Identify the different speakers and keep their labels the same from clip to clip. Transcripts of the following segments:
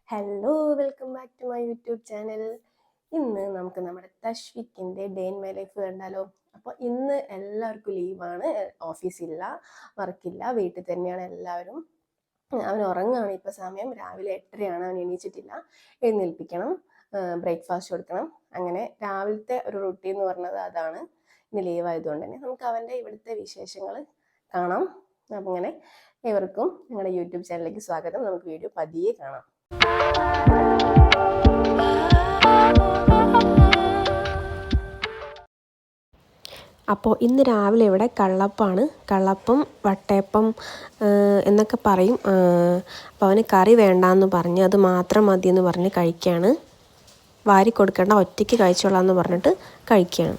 Speaker 1: Hello, welcome back to my YouTube channel. ഇന്ന് നമുക്ക് നമ്മുടെ തശ്വിക്കിൻ്റെ ഡേ ഇൻ മൈ ലൈഫ് കണ്ടാലോ. അപ്പോൾ ഇന്ന് എല്ലാവർക്കും ലീവാണ്, ഓഫീസില്ല, വർക്കില്ല, വീട്ടിൽ തന്നെയാണ് എല്ലാവരും. അവൻ ഉറങ്ങുകയാണ് ഇപ്പോൾ. സമയം രാവിലെ 8:30 അവൻ എണീച്ചിട്ടില്ല. എഴുന്നേൽപ്പിക്കണം, ബ്രേക്ക്ഫാസ്റ്റ് കൊടുക്കണം. അങ്ങനെ രാവിലത്തെ ഒരു റൂട്ടീൻ എന്ന് പറഞ്ഞത് അതാണ്. ഇന്ന് ലീവ് ആയതുകൊണ്ട് തന്നെ നമുക്ക് അവൻ്റെ ഇവിടുത്തെ വിശേഷങ്ങൾ കാണാം. അപ്പം അങ്ങനെ ഏവർക്കും ഞങ്ങളുടെ യൂട്യൂബ് ചാനലിലേക്ക് സ്വാഗതം. നമുക്ക് വീഡിയോ പതിയെ കാണാം. അപ്പോൾ ഇന്ന് രാവിലെ ഇവിടെ കള്ളപ്പമാണ്. കള്ളപ്പം, വട്ടയപ്പം എന്നൊക്കെ പറയും. അപ്പോൾ അവന് കറി വേണ്ടാന്ന് പറഞ്ഞ് അത് മാത്രം മതിയെന്ന് പറഞ്ഞ് കഴിക്കുകയാണ്. വാരി കൊടുക്കേണ്ട, ഒറ്റയ്ക്ക് കഴിച്ചോളാന്ന് പറഞ്ഞിട്ട് കഴിക്കുകയാണ്.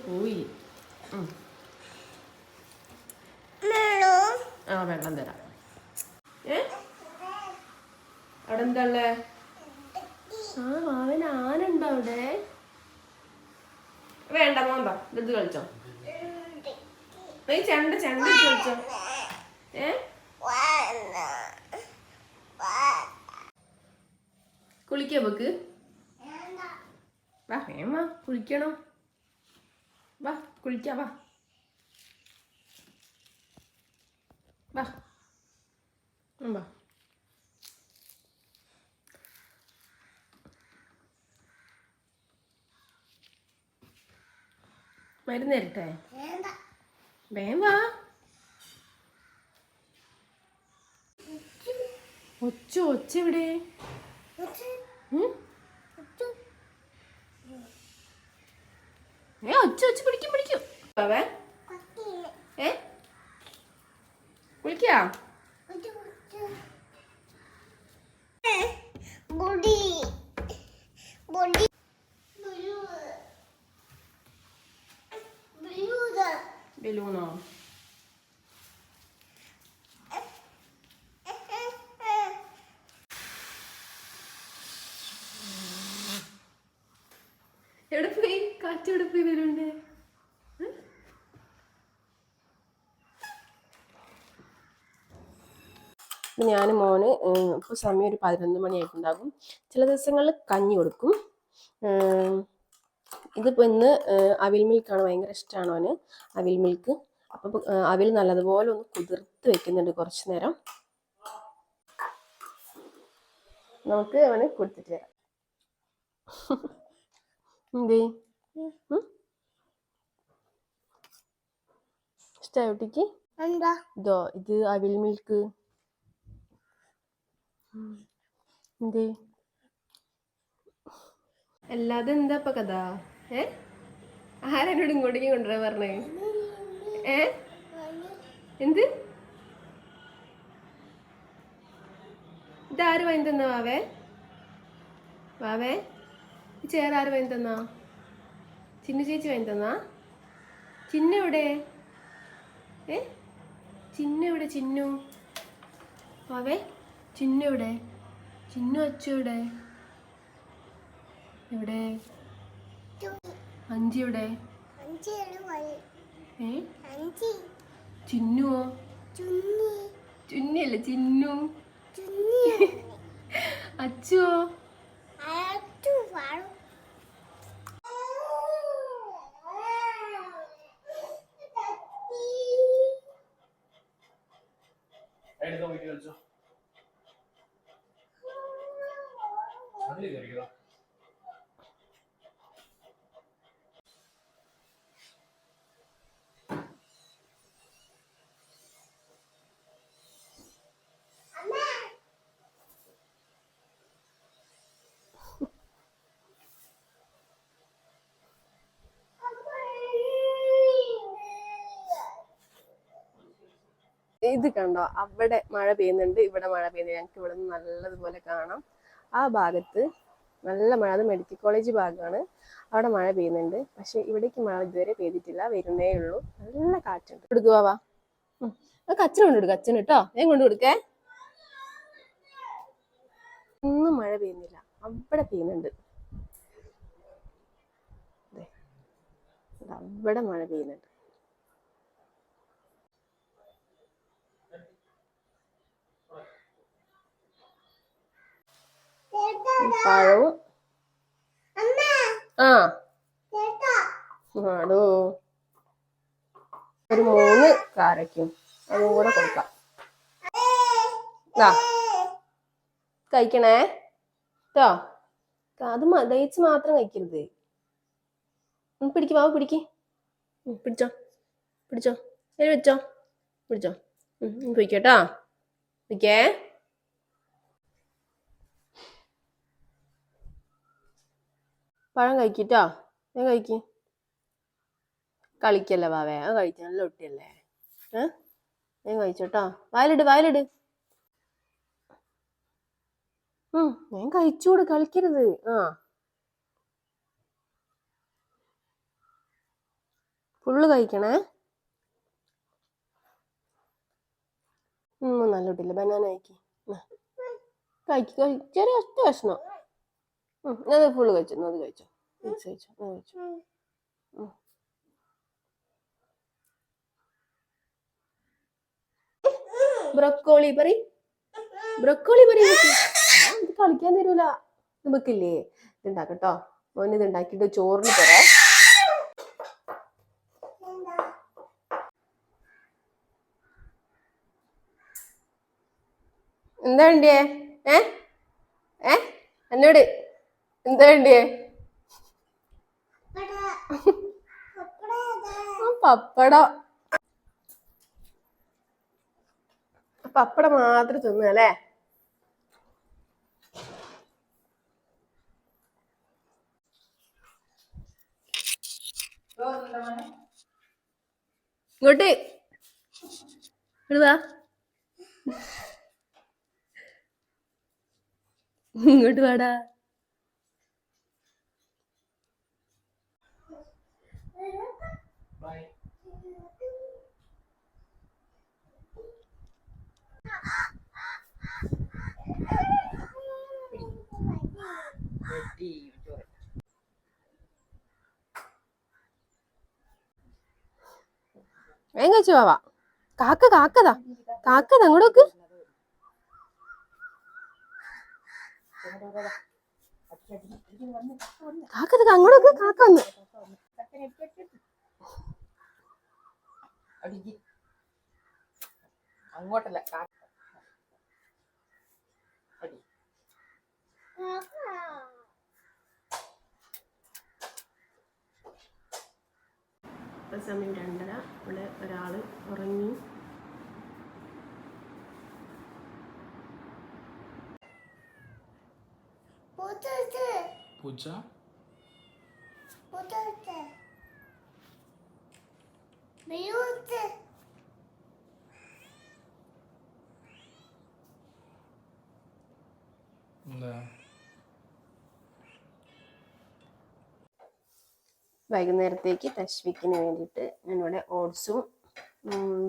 Speaker 1: പോയി വെള്ളം തരാം. അവിടെ എന്താ ഉള്ളേ? അവൻ ആനുണ്ടോ അവിടെ? വേണ്ട മോന്താ, ഇത് കളിച്ചോ. ചെണ്ട കളിച്ചോ. കുളിക്കാ ബക്ക്? വാ വേമ കുളിക്കണോ? വാ കുളിക്കാ, വാ വാ വാ. മരുന്ന് തരട്ടെ? വേം വാ. ഒച്ച എവിടെ? ഒച്ച പിടിക്കും. കുളിക്കാ? ബലൂണോ? എവിടെ പോയി? കാറ്റ് എവിടെ പോയി ബലൂണിന്റെ? ഞാൻ മോന് ഇപ്പോൾ സമയം ഒരു 11 മണിയായിട്ടുണ്ടാകും. ചില ദിവസങ്ങളിൽ കഞ്ഞി കൊടുക്കും. ഇതിപ്പോൾ ഇന്ന് അവിൽ മിൽക്കാണ്, ഭയങ്കര ഇഷ്ടമാണ് അവന് അവിൽ മിൽക്ക്. അപ്പം അവിൽ നല്ലതുപോലെ ഒന്ന് കുതിർത്ത് വെക്കുന്നുണ്ട് കുറച്ച് നേരം. നമുക്ക് അവന് കൊടുത്തിട്ട് വരാം. എന്തേ ഇഷ്ടമായ കുട്ടിക്ക്? ഇതോ, ഇത് അവിൽ മിൽക്ക്. എന്തേ അല്ലാതെ എന്താ ഇപ്പൊ കഥ? ആരെന്നോട് ഇങ്ങോട്ടേക്ക് കൊണ്ടുവരാൻ പറഞ്ഞേ? എന്ത്? ഇതാര് വാങ്ങി തന്നാ? വാവേ ഈ ചേരാര് വാങ്ങി തന്നാ? ചിന്നു ചേച്ചി വാങ്ങി തന്നാ? ചിന്നു എവിടെ? ചിന്നു എവിടെ? ചിന്നു വാവേ, ചിന്നു എവിടെ? ചിന്നു അച്ചു എവിടെ? എവിടെ? അഞ്ചി എവിടെ? ചിന്നുവോ? ചുന്നിയല്ലേ ചിന്നു. അച്ചുവോ? ഇത് കണ്ടോ, അവിടെ മഴ പെയ്യുന്നുണ്ട്, ഇവിടെ മഴ പെയ്യുന്നുണ്ട്. ഞങ്ങൾക്ക് ഇവിടെ നിന്ന് നല്ലതുപോലെ കാണാം. ആ ഭാഗത്ത് നല്ല മഴ, അത് മെഡിക്കൽ കോളേജ് ഭാഗമാണ്, അവിടെ മഴ പെയ്യുന്നുണ്ട്. പക്ഷെ ഇവിടേക്ക് മഴ ഇതുവരെ പെയ്തിട്ടില്ല, വരുന്നേ ഉള്ളൂ. നല്ല കാറ്റുണ്ട്. കൊടുക്കുക വാ, അച്ഛൻ കൊണ്ടുകൊടുക്കുക. അച്ഛൻ കേട്ടോ, ഞാൻ കൊണ്ടു കൊടുക്കേ. ഒന്നും മഴ പെയ്യുന്നില്ല, അവിടെ പെയ്യുന്നുണ്ട്. അവിടെ മഴ പെയ്യുന്നുണ്ട്. പഴവും ആ ആടോ ഒരു 3 കാരക്കും അതും കൂടെ കൊടുക്കാം. കഴിക്കണേ കേട്ടോ. അത് ദഹിച്ച് മാത്രം കഴിക്കരുത്. പിടിക്ക് ബാബു പിടിക്ക്. പിടിച്ചോ പിടിച്ചോ വെച്ചോ പിടിച്ചോ. പിടിക്കട്ടോ പിടിക്കേ. പഴം കഴിക്കിട്ടോ. ഞാൻ കഴിക്ക്. കളിക്കല്ലേ ബാവേ. അത് കഴിച്ച നല്ല ഒട്ടിയല്ലേ. ഞാൻ കഴിച്ചോട്ടോ. വായിലിട്. ഞാൻ കഴിച്ചൂട്, കളിക്കരുത്. ഫുള്ള് കഴിക്കണേ. നല്ല ഒട്ടില്ല. ബനാന കഴിക്ക്. ചെറിയ ഒറ്റ കഷ്ണം. ഞാൻ ഫുള്ള് കഴിച്ചു. അത് കഴിച്ചോ. ബ്രൊക്കോളി പറി കളിക്കാൻ തരൂല. നമുക്കില്ലേ ഇതുണ്ടാക്കട്ടോ. മോന് ഇത് ഉണ്ടാക്കിയിട്ട് ചോറിന് തരാം. എന്താ വേണ്ടിയേ? എന്നോട് എന്താ വേണ്ടിയേ? പപ്പടം മാത്രം തിന്നല്ലേ. ഇങ്ങോട്ട് ഇടുവാ. ഇങ്ങോട്ട് വാടാ. വേഗം കഴിച്ചു പോവാ. കാക്കതാ അങ്ങോട്ട് നോക്ക്. അങ്ങോട്ട് നോക്ക്. കാക്ക വന്നു.
Speaker 2: അങ്ങോട്ടല്ല
Speaker 1: സമയം 2:30. ഇവിടെ ഒരാള് ഉറങ്ങി.
Speaker 2: പൂച്ച
Speaker 1: വൈകുന്നേരത്തേക്ക് തശ്വിക്കിന് വേണ്ടിയിട്ട് ഞാനിവിടെ ഓട്സും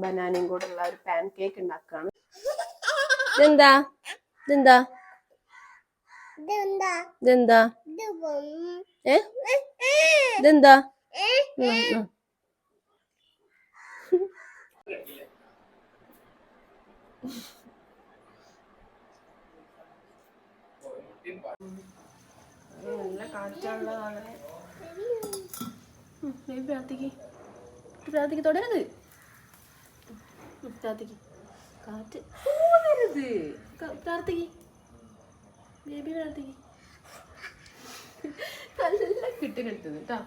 Speaker 1: ബനാനയും കൂടെ ഉള്ള ഒരു പാൻ കേക്ക് ഉണ്ടാക്കുകയാണ്. ഇതെന്താ നല്ല കാറ്റുള്ളതാണ്. പ്രാർത്ഥിക്ക് തുടരുത്. പ്രാർത്ഥിക്ക്. കാറ്റ് പോകരുത്. പ്രാർത്ഥിക്ക് ബേബി. പ്രാർത്ഥിക്ക്. നല്ല കിട്ടുന്നത് കേട്ടോ.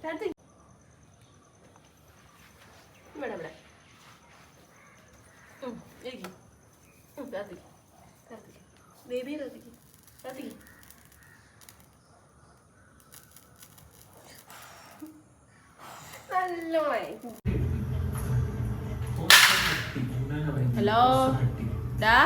Speaker 1: പ്രാർത്ഥിക്ക്. ഇവിടെ പ്രാർത്ഥിക്ക്. ബേബി പ്രാർത്ഥിക്ക്. ഹലോ ഡാ.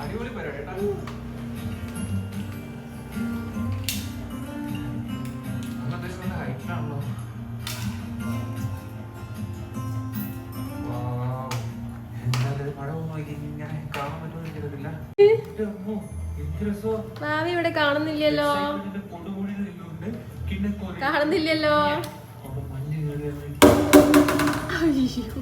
Speaker 2: അടിപൊളി പരിപാടി കേട്ടോ. ഹൈറ്റിലാണല്ലോ.
Speaker 1: ഭാവി ഇവിടെ കാണുന്നില്ലല്ലോ. അയ്യോ